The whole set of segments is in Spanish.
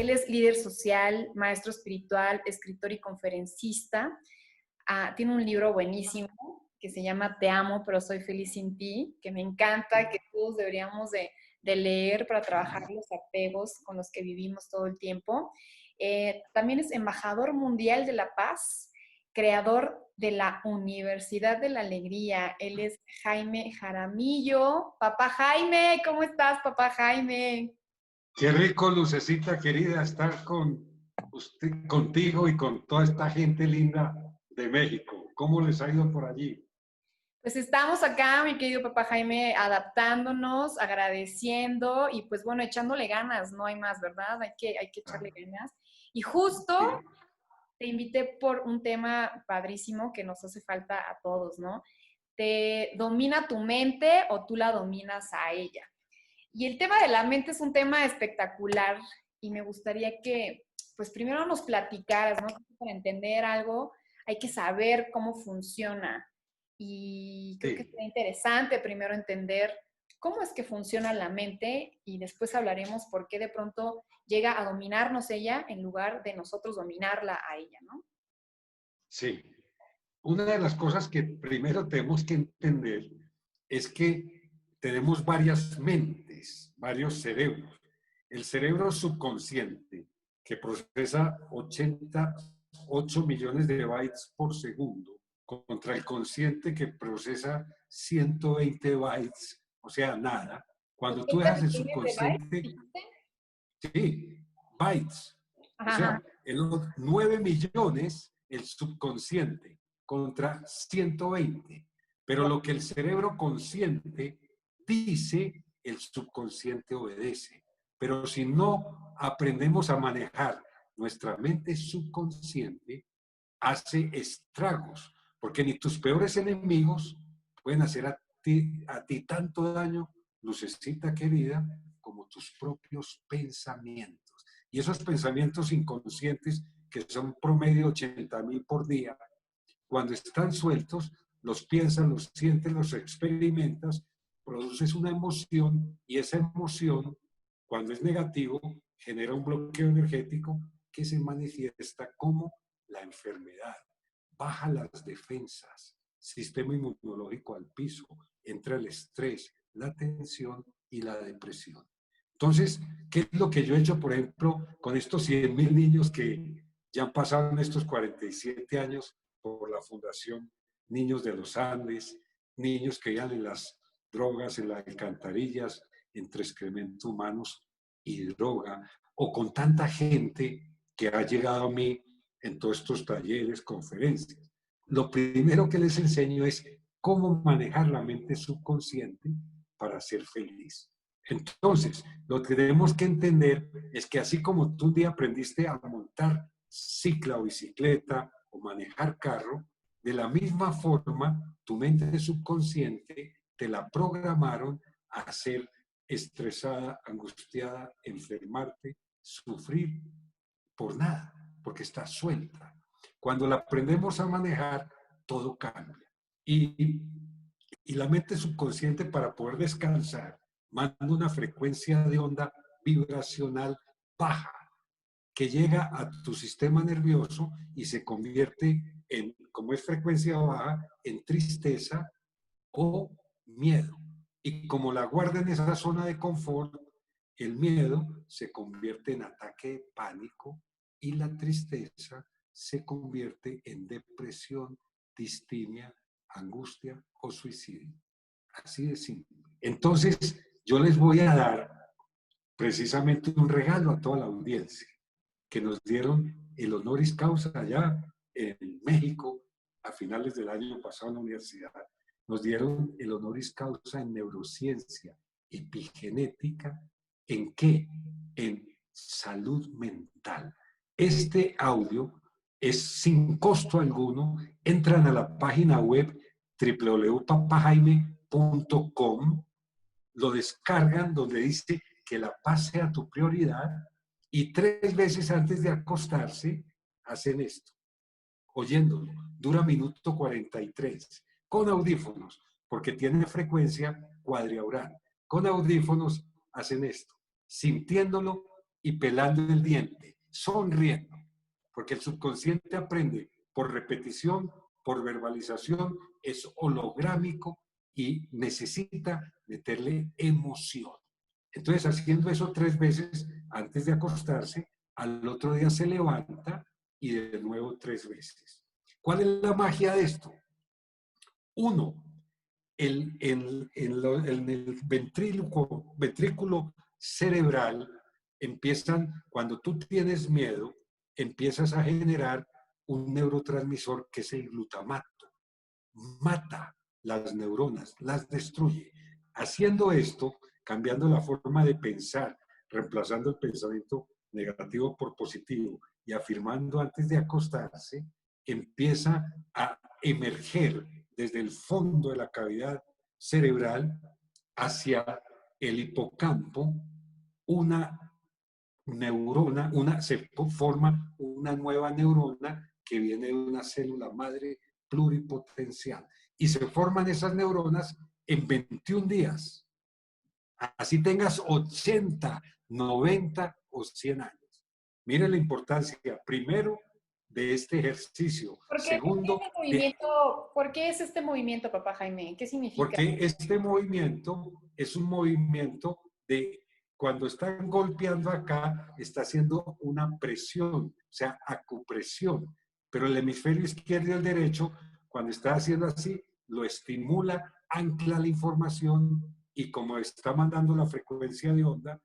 Él es líder social, maestro espiritual, escritor y conferencista. Tiene un libro buenísimo que se llama Te amo, pero soy feliz sin ti, que me encanta, que todos deberíamos de leer para trabajar los apegos con los que vivimos todo el tiempo. También es embajador mundial de la paz, creador de la Universidad de la Alegría. Él es Jaime Jaramillo. Papá Jaime, ¿cómo estás, papá Jaime? Qué rico, Lucecita querida, estar con usted, contigo y con toda esta gente linda de México. ¿Cómo les ha ido por allí? Pues estamos acá, mi querido papá Jaime, adaptándonos, agradeciendo y pues bueno, echándole ganas, no hay más, ¿verdad? Hay que echarle ganas. Y justo Sí, te invité por un tema padrísimo que nos hace falta a todos, ¿no? ¿Te domina tu mente o tú la dominas a ella? Y el tema de la mente es un tema espectacular y me gustaría que, pues primero nos platicaras, ¿no? Para entender algo hay que saber cómo funciona. Y creo que sí. sería interesante primero entender cómo es que funciona la mente y después hablaremos por qué de pronto llega a dominarnos ella en lugar de nosotros dominarla a ella, ¿no? Sí. Una de las cosas que primero tenemos que entender es que tenemos varias mentes, varios cerebros. El cerebro subconsciente, que procesa 88 millones de bytes por segundo, contra el consciente que procesa 120 bytes, o sea, nada. Cuando tú 80 dejas el millones de bytes, subconsciente, dijiste. sí, bytes, o Ajá, sea, ajá. en los 9 millones el subconsciente contra 120. Pero lo que el cerebro consciente dice, el subconsciente obedece. Pero si no aprendemos a manejar nuestra mente subconsciente, hace estragos, porque ni tus peores enemigos pueden hacer a ti tanto daño, Lucecita querida, como tus propios pensamientos. Y esos pensamientos inconscientes, que son promedio 80,000 por día, cuando están sueltos, los piensas, los sientes, los experimentas, produces una emoción y esa emoción, cuando es negativo, genera un bloqueo energético que se manifiesta como la enfermedad. Baja las defensas, sistema inmunológico al piso, entra el estrés, la tensión y la depresión. Entonces, ¿qué es lo que yo he hecho, por ejemplo, con estos 100,000 niños que ya han pasado en estos 47 años por la Fundación Niños de los Andes, niños que iban en las drogas, en las alcantarillas, entre excrementos humanos y droga, o con tanta gente que ha llegado a mí en todos estos talleres, conferencias? Lo primero que les enseño es cómo manejar la mente subconsciente para ser feliz. Entonces, lo que tenemos que entender es que así como tú un día aprendiste a montar cicla o bicicleta o manejar carro, de la misma forma, tu mente subconsciente te la programaron a ser estresada, angustiada, enfermarte, sufrir por nada, porque está suelta. Cuando la aprendemos a manejar, todo cambia. Y la mente subconsciente, para poder descansar, manda una frecuencia de onda vibracional baja que llega a tu sistema nervioso y se convierte en, como es frecuencia baja, en tristeza o miedo. Y como la guarda en esa zona de confort, el miedo se convierte en ataque de pánico y la tristeza se convierte en depresión, distimia, angustia o suicidio. Así de simple. Entonces, yo les voy a dar precisamente un regalo a toda la audiencia, que nos dieron el honoris causa allá en México a finales del año pasado en la universidad. Nos dieron el honoris causa en neurociencia, epigenética, ¿en qué? En salud mental. Este audio es sin costo alguno. Entran a la página web www.papajaime.com, lo descargan donde dice que la paz sea tu prioridad y 3 veces antes de acostarse hacen esto, oyéndolo. Dura minuto 43, con audífonos, porque tiene frecuencia cuadriaural. Con audífonos hacen esto, sintiéndolo y pelando el diente, sonriendo, porque el subconsciente aprende por repetición, por verbalización, es holográmico y necesita meterle emoción. Entonces, haciendo eso 3 veces antes de acostarse, al otro día se levanta y de nuevo 3 veces. ¿Cuál es la magia de esto? Uno, en el ventrículo cerebral empiezan, cuando tú tienes miedo, empiezas a generar un neurotransmisor que es el glutamato. Mata las neuronas, las destruye. Haciendo esto, cambiando la forma de pensar, reemplazando el pensamiento negativo por positivo y afirmando antes de acostarse, empieza a emerger desde el fondo de la cavidad cerebral hacia el hipocampo una neurona, se forma una nueva neurona que viene de una célula madre pluripotencial. Y se forman esas neuronas en 21 días. Así tengas 80, 90 o 100 años. Miren la importancia, primero, de este ejercicio. Segundo, ¿Por qué es este movimiento, papá Jaime? ¿Qué significa? porque este movimiento es un movimiento de cuando están golpeando acá, está haciendo una presión, o sea, acupresión. Pero el hemisferio izquierdo y el derecho, cuando está haciendo así, lo estimula, ancla la información y como está mandando la frecuencia de onda,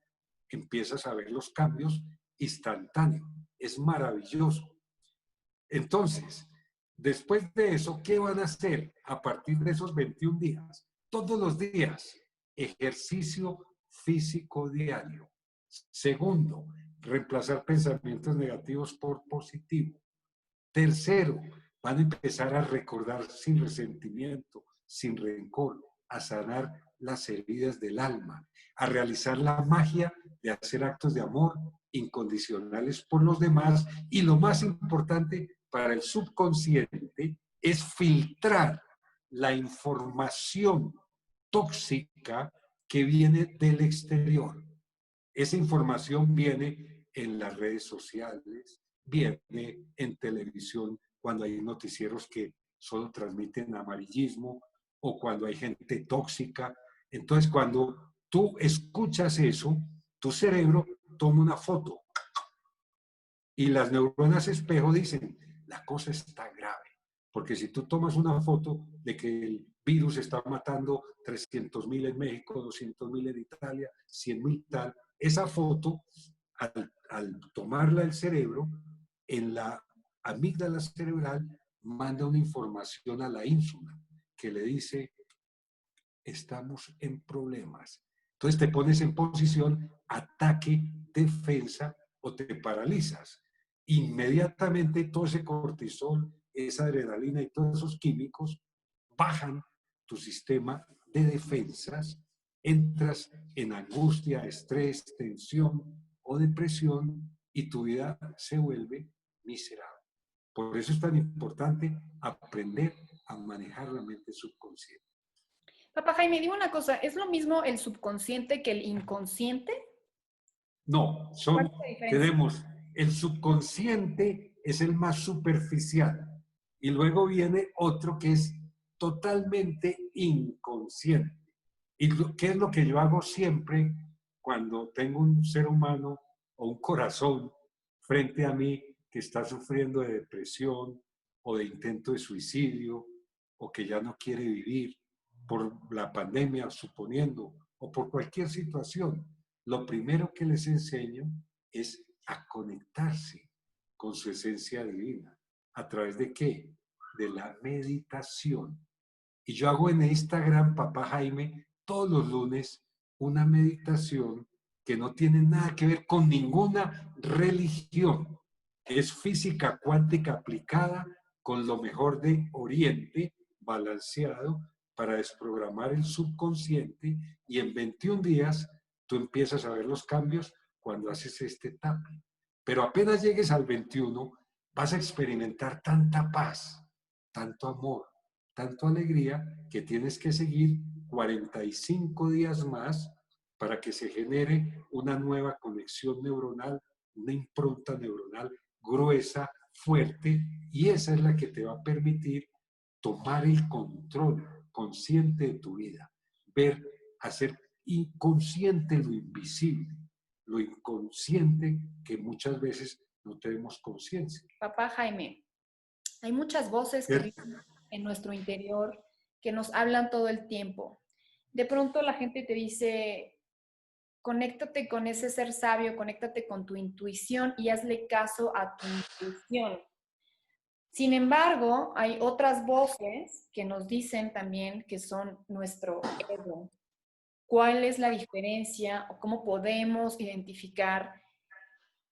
empiezas a ver los cambios instantáneos. Es maravilloso. Entonces, después de eso, ¿qué van a hacer a partir de esos 21 días? Todos los días, ejercicio físico diario. Segundo, reemplazar pensamientos negativos por positivos. Tercero, van a empezar a recordar sin resentimiento, sin rencor, a sanar las heridas del alma, a realizar la magia de hacer actos de amor incondicionales por los demás y lo más importante para el subconsciente es filtrar la información tóxica que viene del exterior. Esa información viene en las redes sociales, viene en televisión cuando hay noticieros que solo transmiten amarillismo o cuando hay gente tóxica. Entonces, cuando tú escuchas eso, tu cerebro toma una foto y las neuronas espejo dicen, la cosa está grave. Porque si tú tomas una foto de que el virus está matando 300.000 en México, 200.000 en Italia, 100.000 tal, esa foto, al tomarla el cerebro, en la amígdala cerebral manda una información a la ínsula que le dice, estamos en problemas. Entonces te pones en posición ataque, defensa o te paralizas. Inmediatamente todo ese cortisol, esa adrenalina y todos esos químicos bajan tu sistema de defensas, entras en angustia, estrés, tensión o depresión y tu vida se vuelve miserable. Por eso es tan importante aprender a manejar la mente subconsciente. Papá Jaime, dime una cosa, ¿es lo mismo el subconsciente que el inconsciente? No, ¿Cuál es la diferencia? tenemos el subconsciente es el más superficial y luego viene otro que es totalmente inconsciente. ¿Y qué es lo que yo hago siempre cuando tengo un ser humano o un corazón frente a mí que está sufriendo de depresión o de intento de suicidio o que ya no quiere vivir por la pandemia, suponiendo, o por cualquier situación? Lo primero que les enseño es a conectarse con su esencia divina. ¿A través de qué? De la meditación. Y yo hago en Instagram, Papá Jaime, todos los lunes una meditación que no tiene nada que ver con ninguna religión. Es física cuántica aplicada con lo mejor de Oriente, balanceado, para desprogramar el subconsciente y en 21 días tú empiezas a ver los cambios cuando haces este tapping. Pero apenas llegues al 21, vas a experimentar tanta paz, tanto amor, tanto alegría, que tienes que seguir 45 días más para que se genere una nueva conexión neuronal, una impronta neuronal gruesa, fuerte, y esa es la que te va a permitir tomar el control consciente de tu vida, ver, hacer inconsciente lo invisible, lo inconsciente que muchas veces no tenemos conciencia. Papá Jaime, hay muchas voces que viven en nuestro interior que nos hablan todo el tiempo. De pronto la gente te dice, conéctate con ese ser sabio, conéctate con tu intuición y hazle caso a tu intuición. Sin embargo, hay otras voces que nos dicen también que son nuestro ego. ¿Cuál es la diferencia o cómo podemos identificar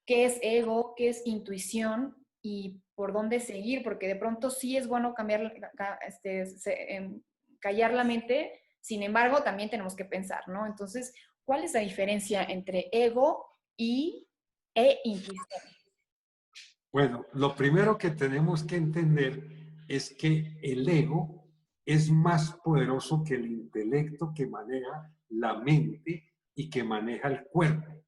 qué es ego, qué es intuición y por dónde seguir? Porque de pronto sí es bueno callar la mente, sin embargo, también tenemos que pensar, ¿no? Entonces, ¿cuál es la diferencia entre ego e intuición? Bueno, lo primero que tenemos que entender es que el ego es más poderoso que el intelecto que maneja la mente y que maneja el cuerpo.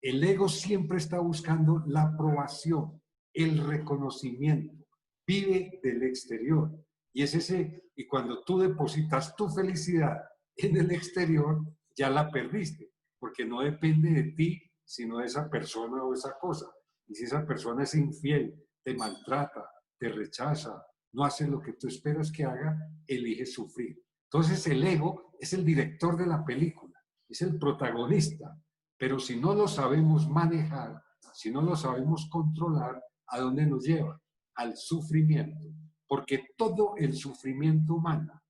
El ego siempre está buscando la aprobación, el reconocimiento, vive del exterior. Y es ese, y cuando tú depositas tu felicidad en el exterior, ya la perdiste, porque no depende de ti, sino de esa persona o esa cosa. Y si esa persona es infiel, te maltrata, te rechaza, no hace lo que tú esperas que haga, elige sufrir. Entonces el ego es el director de la película, es el protagonista. Pero si no lo sabemos manejar, si no lo sabemos controlar, ¿a dónde nos lleva? Al sufrimiento. Porque todo el sufrimiento humano,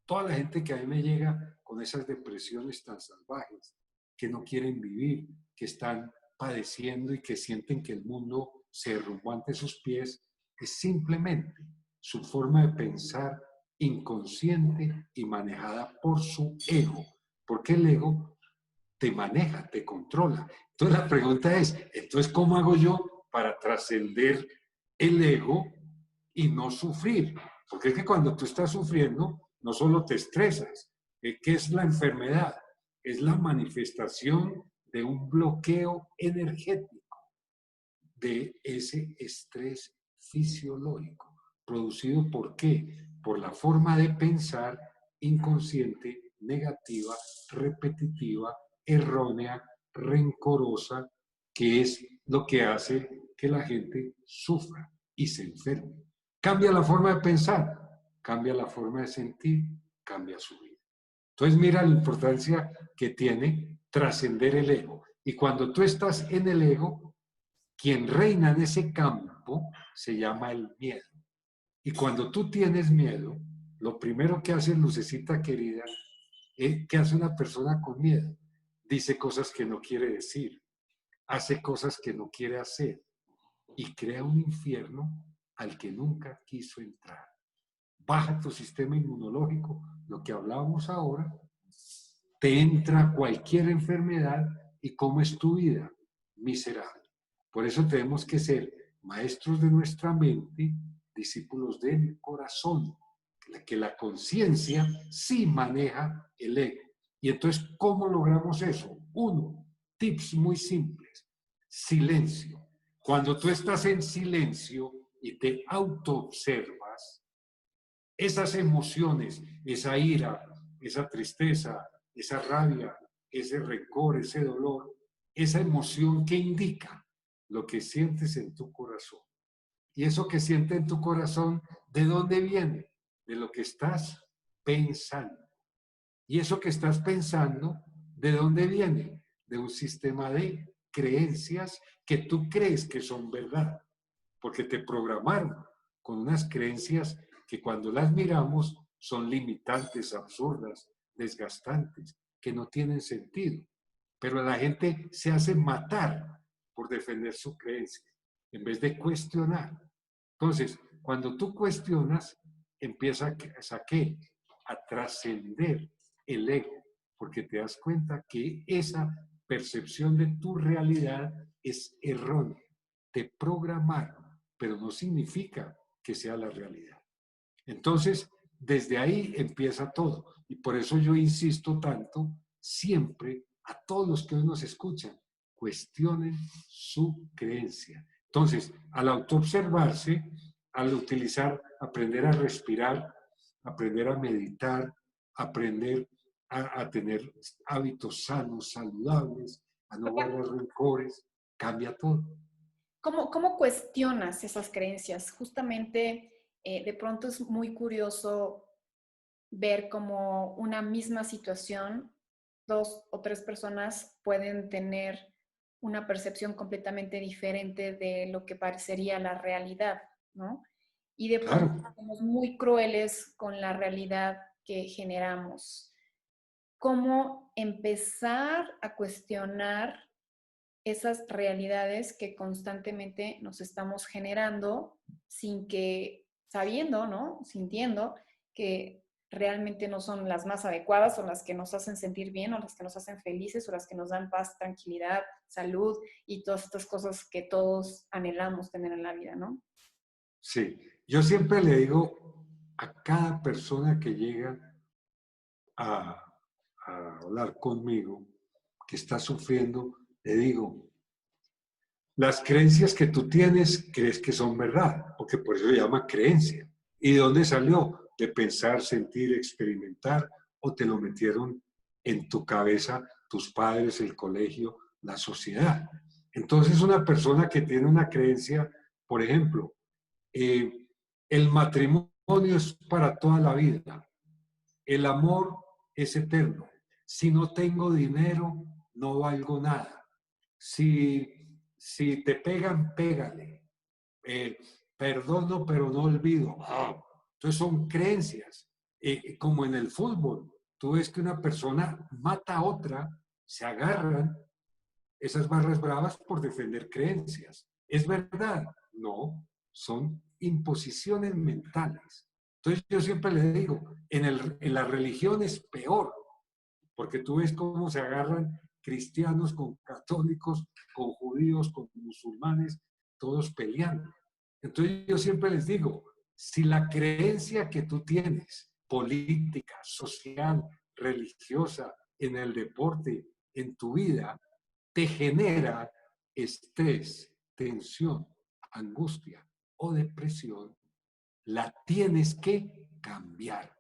toda la gente que a mí me llega con esas depresiones tan salvajes, que no quieren vivir, que están padeciendo y que sienten que el mundo se derrumbó ante sus pies, es simplemente su forma de pensar inconsciente y manejada por su ego. Porque el ego te maneja, te controla. Entonces la pregunta es, entonces, ¿cómo hago yo para trascender el ego y no sufrir? Porque es que cuando tú estás sufriendo, no solo te estresas. ¿Qué es la enfermedad? Es la manifestación de un bloqueo energético de ese estrés fisiológico. ¿Producido por qué? Por la forma de pensar inconsciente, negativa, repetitiva, errónea, rencorosa, que es lo que hace que la gente sufra y se enferme. Cambia la forma de pensar, cambia la forma de sentir, cambia su vida. Entonces mira la importancia que tiene trascender el ego. Y cuando tú estás en el ego, quien reina en ese campo se llama el miedo. Y cuando tú tienes miedo, lo primero que hace Lucecita querida, ¿qué hace una persona con miedo? Dice cosas que no quiere decir, hace cosas que no quiere hacer y crea un infierno al que nunca quiso entrar. Baja tu sistema inmunológico, lo que hablábamos ahora, te entra cualquier enfermedad y ¿cómo es tu vida? Miserable. Por eso tenemos que ser maestros de nuestra mente, discípulos del corazón, que la conciencia sí maneja el ego. Y entonces, ¿cómo logramos eso? Uno, tips muy simples. Silencio. Cuando tú estás en silencio y te autoobservas, esas emociones, esa ira, esa tristeza, esa rabia, ese rencor, ese dolor, esa emoción que indica lo que sientes en tu corazón. Y eso que sientes en tu corazón, ¿de dónde viene? De lo que estás pensando. Y eso que estás pensando, ¿de dónde viene? De un sistema de creencias que tú crees que son verdad, porque te programaron con unas creencias que cuando las miramos son limitantes, absurdas, desgastantes, que no tienen sentido. Pero la gente se hace matar por defender su creencia, en vez de cuestionar. Entonces, cuando tú cuestionas, empieza a ¿qué? A trascender el ego, porque te das cuenta que esa percepción de tu realidad es errónea. Te programaron, pero no significa que sea la realidad. Entonces, desde ahí empieza todo. Y por eso yo insisto tanto siempre a todos los que hoy nos escuchan, cuestionen su creencia. Entonces, al autoobservarse, al utilizar, aprender a respirar, aprender a meditar, aprender a tener hábitos sanos, saludables, a no guardar rencores, cambia todo. ¿Cómo cuestionas esas creencias? Justamente, de pronto es muy curioso ver cómo una misma situación, dos o tres personas pueden tener una percepción completamente diferente de lo que parecería la realidad, ¿no? Y de pronto Claro, somos muy crueles con la realidad que generamos. ¿Cómo empezar a cuestionar esas realidades que constantemente nos estamos generando sin que, sabiendo, ¿no? Sintiendo que realmente no son las más adecuadas o las que nos hacen sentir bien o las que nos hacen felices o las que nos dan paz, tranquilidad, salud y todas estas cosas que todos anhelamos tener en la vida, ¿no? sí. Yo siempre le digo a cada persona que llega a, a hablar conmigo, que está sufriendo, le digo, las creencias que tú tienes, crees que son verdad, porque por eso se llama creencia. ¿Y de dónde salió? De pensar, sentir, experimentar, o te lo metieron en tu cabeza tus padres, el colegio, la sociedad. Entonces, una persona que tiene una creencia, por ejemplo, eh, el matrimonio es para toda la vida, el amor es eterno, si no tengo dinero, no valgo nada. Si te pegan, pégale. Eh, Perdono, pero no olvido. Entonces son creencias. Como en el fútbol, tú ves que una persona mata a otra, se agarran esas barras bravas por defender creencias. ¿Es verdad? No, son imposiciones mentales. Entonces yo siempre le digo, en la religión es peor, porque tú ves cómo se agarran cristianos con católicos, con judíos, con musulmanes, todos peleando. Entonces yo siempre les digo, si la creencia que tú tienes, política, social, religiosa, en el deporte, en tu vida, te genera estrés, tensión, angustia o depresión, la tienes que cambiar.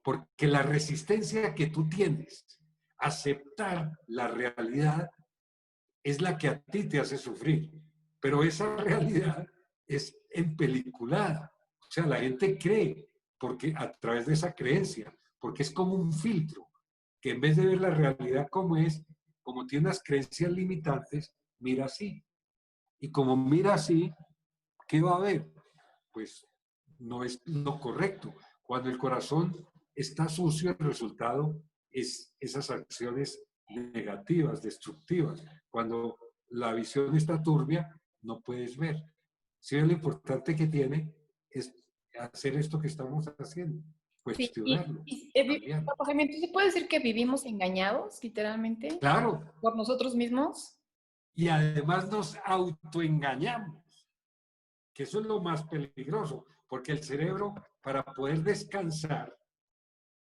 Porque la resistencia que tú tienes a aceptar la realidad es la que a ti te hace sufrir. Pero esa realidad es empeliculada. O sea, la gente cree porque a través de esa creencia, porque es como un filtro, que en vez de ver la realidad como es, como tiene unas creencias limitantes, mira así. Y como mira así, ¿qué va a haber? Pues no es lo correcto. Cuando el corazón está sucio, el resultado es esas acciones negativas, destructivas. Cuando la visión está turbia, no puedes ver. Sí, lo importante que tiene es hacer esto que estamos haciendo, Sí, cuestionarlo, cambiarlo. José, entonces, ¿se puede decir que vivimos engañados, literalmente, Claro, por nosotros mismos? y además nos autoengañamos, que eso es lo más peligroso, porque el cerebro, para poder descansar,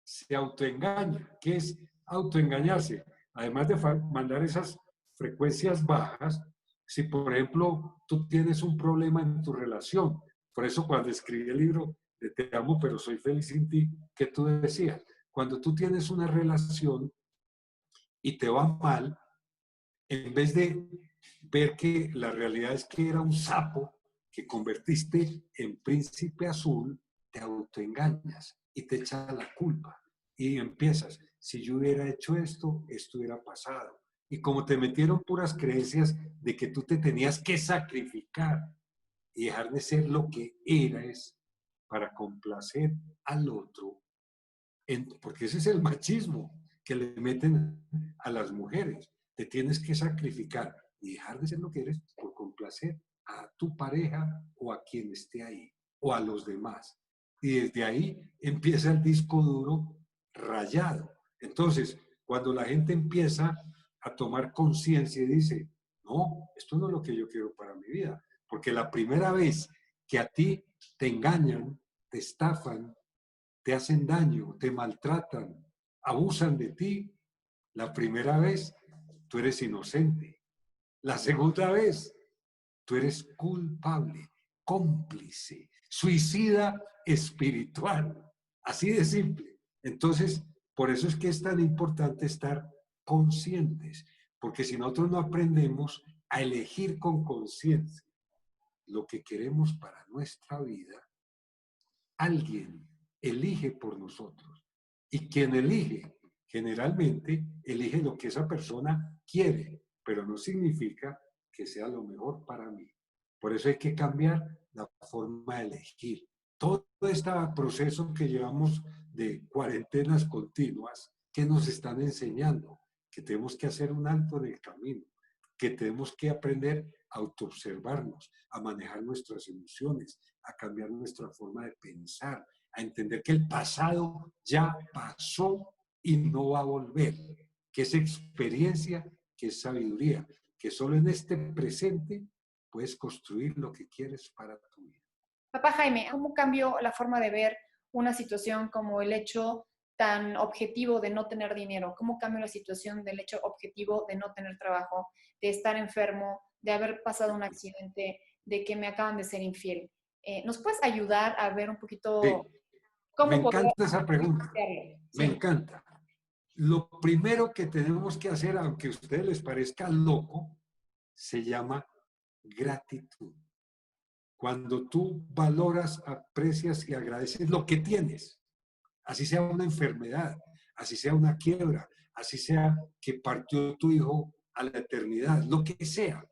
se autoengaña. ¿Qué es autoengañarse? Además de mandar esas frecuencias bajas, si por ejemplo tú tienes un problema en tu relación, por eso cuando escribí el libro de Te amo, pero soy feliz sin ti, que tú decías, cuando tú tienes una relación y te va mal, en vez de ver que la realidad es que era un sapo que convertiste en príncipe azul, te autoengañas y te echas la culpa. Y empiezas, si yo hubiera hecho esto, esto hubiera pasado. Y como te metieron puras creencias de que tú te tenías que sacrificar y dejar de ser lo que eras para complacer al otro, porque ese es el machismo que le meten a las mujeres. Te tienes que sacrificar y dejar de ser lo que eres por complacer a tu pareja o a quien esté ahí o a los demás. Y desde ahí empieza el disco duro rayado. Entonces, cuando la gente empieza a tomar conciencia y dice, no, esto no es lo que yo quiero para mi vida, porque la primera vez que a ti te engañan, te estafan, te hacen daño, te maltratan, abusan de ti, la primera vez tú eres inocente. La segunda vez, tú eres culpable, cómplice, suicida espiritual. Así de simple. Entonces, por eso es que es tan importante estar conscientes, porque si nosotros no aprendemos a elegir con conciencia lo que queremos para nuestra vida, alguien elige por nosotros. Y quien elige, generalmente, elige lo que esa persona quiere, pero no significa que sea lo mejor para mí. Por eso hay que cambiar la forma de elegir. Todo este proceso que llevamos de cuarentenas continuas, que nos están enseñando, que tenemos que hacer un alto en el camino, que tenemos que aprender a autoobservarnos, a manejar nuestras emociones, a cambiar nuestra forma de pensar, a entender que el pasado ya pasó y no va a volver, que es experiencia, que es sabiduría, que solo en este presente puedes construir lo que quieres para tu vida. Papá Jaime, ¿cómo cambió la forma de ver una situación como el hecho tan objetivo de no tener dinero? ¿Cómo cambió la situación del hecho objetivo de no tener trabajo, de estar enfermo, de haber pasado un accidente, de que me acaban de ser infiel? ¿Nos puedes ayudar a ver un poquito Sí, me cómo poder encanta esa pregunta, hacerlo? me Sí. encanta. Lo primero que tenemos que hacer, aunque a ustedes les parezca loco, se llama gratitud. Cuando tú valoras, aprecias y agradeces lo que tienes, así sea una enfermedad, así sea una quiebra, así sea que partió tu hijo a la eternidad, lo que sea,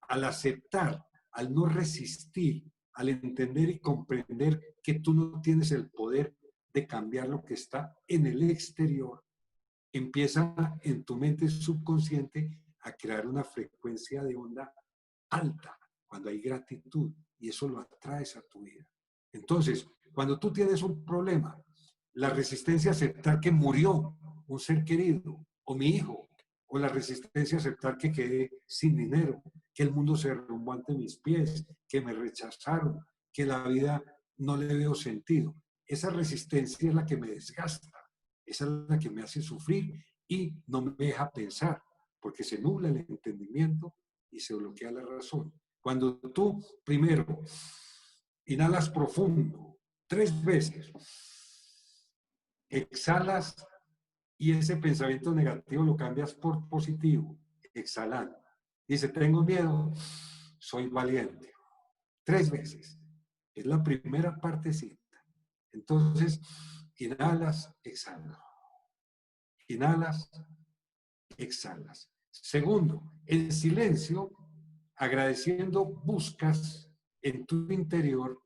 al aceptar, al no resistir, al entender y comprender que tú no tienes el poder de cambiar lo que está en el exterior, empieza en tu mente subconsciente a crear una frecuencia de onda alta cuando hay gratitud y eso lo atraes a tu vida. Entonces, cuando tú tienes un problema, la resistencia a aceptar que murió un ser querido o mi hijo, o la resistencia a aceptar que quedé sin dinero, que el mundo se derrumbó ante mis pies, que me rechazaron, que la vida no le veo sentido. Esa resistencia es la que me desgasta, esa es la que me hace sufrir y no me deja pensar, porque se nubla el entendimiento y se bloquea la razón. Cuando tú primero inhalas profundo, 3 veces, exhalas y ese pensamiento negativo lo cambias por positivo, exhalando. Dice, tengo miedo, soy valiente. 3 veces. Es la primera partecita. Entonces, inhalas, exhalas. Inhalas, exhalas. Segundo, en silencio, agradeciendo, buscas en tu interior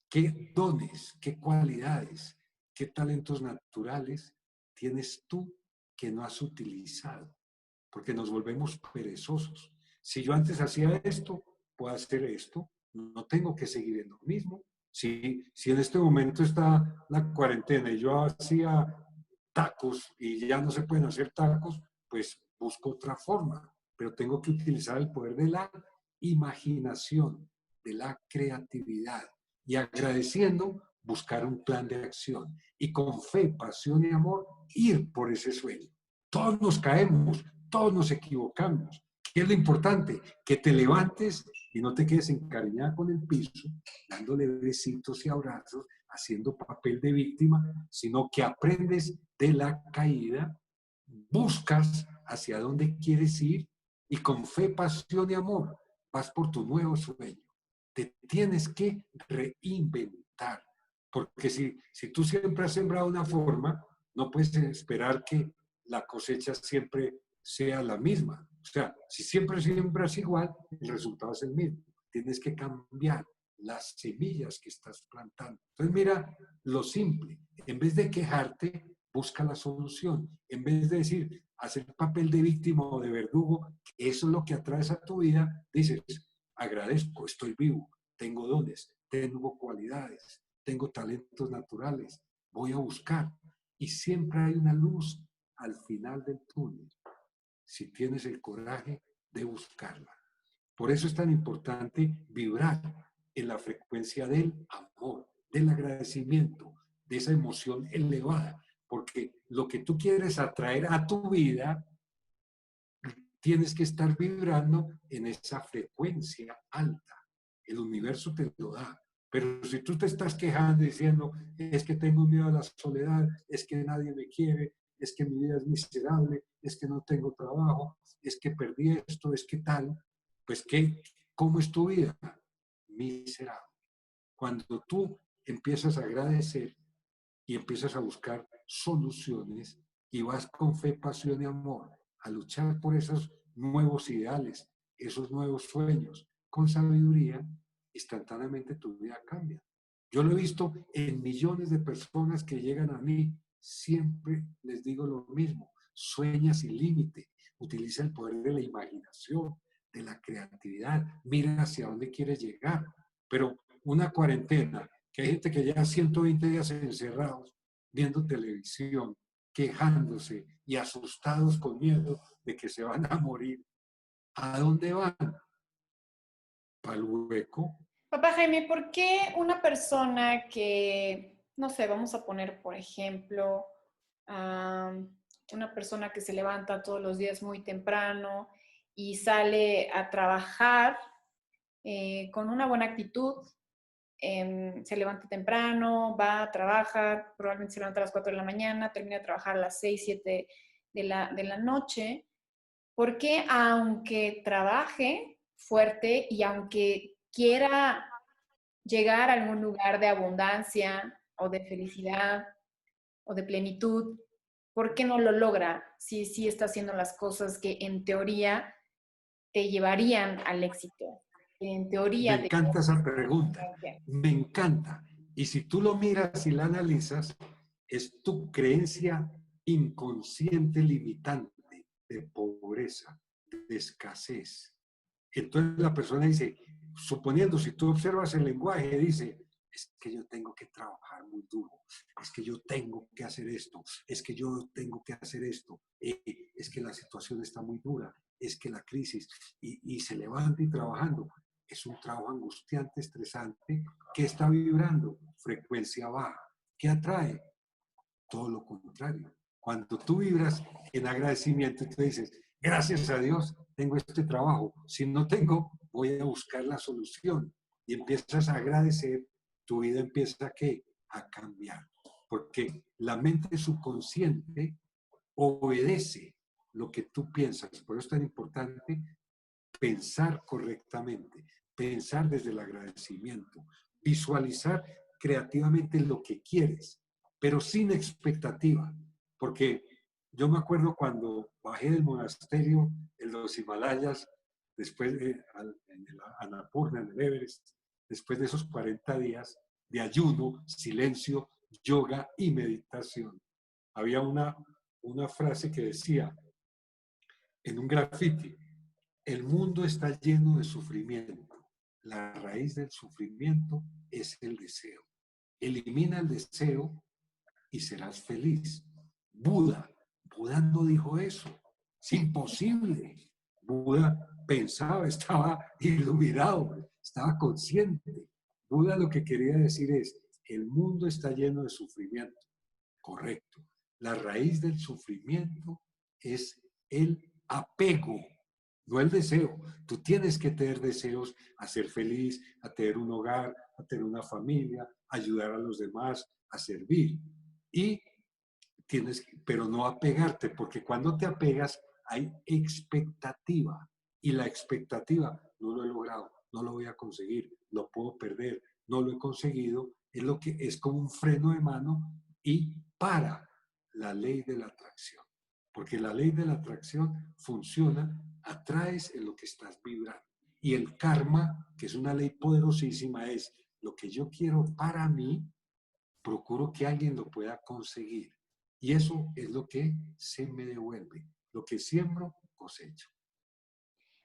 qué dones, qué cualidades, qué talentos naturales tienes tú que no has utilizado, porque nos volvemos perezosos. Si yo antes hacía esto, puedo hacer esto, no tengo que seguir en lo mismo. Si en este momento está la cuarentena y yo hacía tacos y ya no se pueden hacer tacos, pues busco otra forma, pero tengo que utilizar el poder de la imaginación, de la creatividad y agradeciendo buscar un plan de acción y con fe, pasión y amor ir por ese sueño. Todos nos caemos, todos nos equivocamos. ¿Qué es lo importante? Que te levantes y no te quedes encariñada con el piso, dándole besitos y abrazos, haciendo papel de víctima, sino que aprendes de la caída, buscas hacia dónde quieres ir y con fe, pasión y amor vas por tu nuevo sueño. Te tienes que reinventar, porque si tú siempre has sembrado una forma, no puedes esperar que la cosecha siempre sea la misma. O sea, si siempre siembras igual, el resultado es el mismo. Tienes que cambiar las semillas que estás plantando. Entonces mira lo simple, en vez de quejarte, busca la solución. En vez de decir, hacer papel de víctima o de verdugo, que eso es lo que atraes a tu vida, dices, agradezco, estoy vivo, tengo dones, tengo cualidades, tengo talentos naturales, voy a buscar. Y siempre hay una luz al final del túnel, si tienes el coraje de buscarla. Por eso es tan importante vibrar en la frecuencia del amor, del agradecimiento, de esa emoción elevada, porque lo que tú quieres atraer a tu vida tienes que estar vibrando en esa frecuencia alta. El universo te lo da. Pero si tú te estás quejando diciendo, es que tengo miedo a la soledad, es que nadie me quiere, es que mi vida es miserable, es que no tengo trabajo, es que perdí esto, es que tal, pues ¿qué? ¿Cómo es tu vida? Miserable. Cuando tú empiezas a agradecer y empiezas a buscar soluciones y vas con fe, pasión y amor a luchar por esos nuevos ideales, esos nuevos sueños, con sabiduría, instantáneamente tu vida cambia. Yo lo he visto en millones de personas que llegan a mí, siempre les digo lo mismo, sueña sin límite, utiliza el poder de la imaginación, de la creatividad, mira hacia dónde quieres llegar, pero una cuarentena, que hay gente que lleva 120 días encerrados viendo televisión, quejándose y asustados con miedo de que se van a morir. ¿A dónde van? ¿Para el hueco? Papá Jaime, ¿por qué una persona que, no sé, vamos a poner, por ejemplo, una persona que se levanta todos los días muy temprano y sale a trabajar con una buena actitud, se levanta temprano, va a trabajar, probablemente se levanta a las 4 de la mañana, termina de trabajar a las 6, 7 de la noche? ¿Por qué aunque trabaje fuerte y aunque quiera llegar a algún lugar de abundancia o de felicidad o de plenitud, por qué no lo logra si sí está haciendo las cosas que en teoría te llevarían al éxito? Que en Me teoría te encanta esa pregunta, llevarían. me encanta. Y si tú lo miras y la analizas, es tu creencia inconsciente limitante de pobreza, de escasez. Entonces la persona dice, suponiendo, si tú observas el lenguaje, dice, es que yo tengo que trabajar muy duro, es que yo tengo que hacer esto, es que yo tengo que hacer esto, es que la situación está muy dura, es que la crisis, y se levanta y trabajando. Es un trabajo angustiante, estresante, que está vibrando frecuencia baja. ¿Qué atrae? Todo lo contrario. Cuando tú vibras en agradecimiento y te dices, gracias a Dios, tengo este trabajo. Si no tengo, voy a buscar la solución. Y empiezas a agradecer, tu vida empieza ¿qué? A cambiar. Porque la mente subconsciente obedece lo que tú piensas. Por eso es tan importante pensar correctamente, pensar desde el agradecimiento, visualizar creativamente lo que quieres, pero sin expectativa, porque yo me acuerdo cuando bajé del monasterio en los Himalayas, después de en el Annapurna, en el Everest, después de esos 40 días de ayuno, silencio, yoga y meditación. Había una frase que decía en un graffiti, el mundo está lleno de sufrimiento. La raíz del sufrimiento es el deseo. Elimina el deseo y serás feliz. Buda, Buda no dijo eso. Es imposible. Buda pensaba, estaba iluminado, estaba consciente. Buda lo que quería decir es, el mundo está lleno de sufrimiento. Correcto. La raíz del sufrimiento es el apego, no el deseo. Tú tienes que tener deseos a ser feliz, a tener un hogar, a tener una familia, a ayudar a los demás, a servir. Y pero no apegarte, porque cuando te apegas hay expectativa. Y la expectativa, no lo he logrado, no lo voy a conseguir, lo puedo perder, no lo he conseguido, es lo que es como un freno de mano y para la ley de la atracción. Porque la ley de la atracción funciona, atraes en lo que estás vibrando. Y el karma, que es una ley poderosísima, es lo que yo quiero para mí, procuro que alguien lo pueda conseguir. Y eso es lo que se me devuelve. Lo que siembro, cosecho.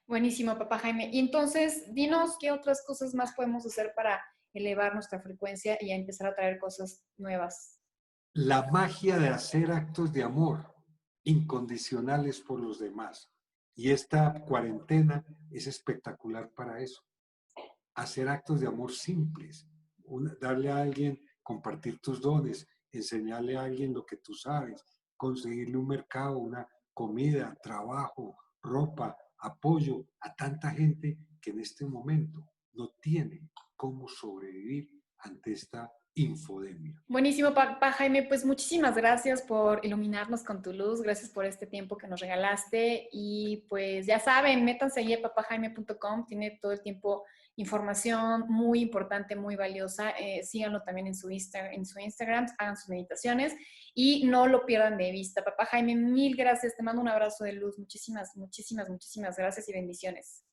Buenísimo, papá Jaime. Y entonces, dinos qué otras cosas más podemos hacer para elevar nuestra frecuencia y a empezar a traer cosas nuevas. La magia de hacer actos de amor incondicionales por los demás. Y esta cuarentena es espectacular para eso. Hacer actos de amor simples. Darle a alguien, compartir tus dones, enseñarle a alguien lo que tú sabes, conseguirle un mercado, una comida, trabajo, ropa, apoyo a tanta gente que en este momento no tiene cómo sobrevivir ante esta infodemia. Buenísimo, papá Jaime. Pues muchísimas gracias por iluminarnos con tu luz. Gracias por este tiempo que nos regalaste. Y pues ya saben, métanse ahí a papajaime.com. Tiene todo el tiempo información muy importante, muy valiosa. Síganlo también en su Instagram, hagan sus meditaciones y no lo pierdan de vista. Papá Jaime, mil gracias. Te mando un abrazo de luz. Muchísimas, muchísimas, muchísimas gracias y bendiciones.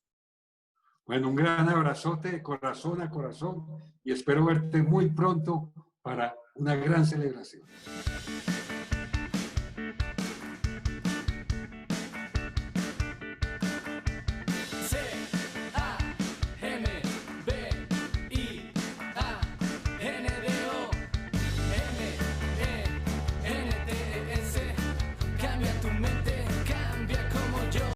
Bueno, un gran abrazote de corazón a corazón y espero verte muy pronto para una gran celebración.